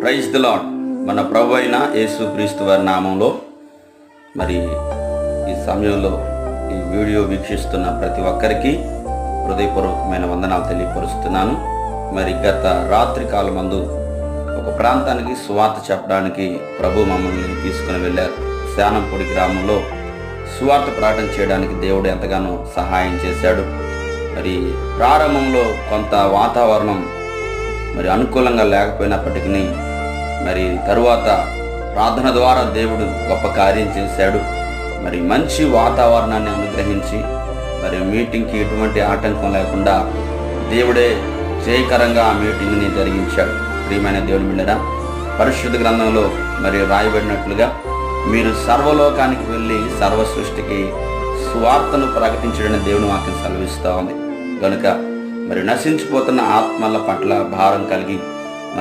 Praise the lord. మన ప్రభు అయిన యేసుక్రీస్తు వారి నామంలో మరి ఈ సమయంలో ఈ వీడియో వీక్షిస్తున్న ప్రతి ఒక్కరికి హృదయపూర్వకమైన వందనాలు తెలియపరుస్తున్నాను. మరి గత రాత్రి కాలమందు ఒక ప్రాంతానికి సువార్త చెప్పడానికి ప్రభు మమ్మల్ని తీసుకుని వెళ్ళారు. శానంపూడి గ్రామంలో సువార్త ప్రకటన చేయడానికి దేవుడు ఎంతగానో సహాయం చేశాడు. మరి ప్రారంభంలో కొంత వాతావరణం మరి అనుకూలంగా లేకపోయినప్పటికీ మరి తరువాత ప్రార్థన ద్వారా దేవుడు గొప్ప కార్యం చేశాడు. మరి మంచి వాతావరణాన్ని అనుగ్రహించి మరి మీటింగ్కి ఎటువంటి ఆటంకం లేకుండా దేవుడే జయకరంగా ఆ మీటింగ్ని జరిగించాడు. ప్రియమైన దేవుని బిడ్డరా, పరిశుద్ధ గ్రంథంలో మరి రాయబడినట్లుగా మీరు సర్వలోకానికి వెళ్ళి సర్వ సృష్టికి సువార్తను ప్రకటించడని దేవుని వాక్యం సెలవిస్తూ ఉంది. కనుక మరి నశించిపోతున్న ఆత్మల పట్ల భారం కలిగి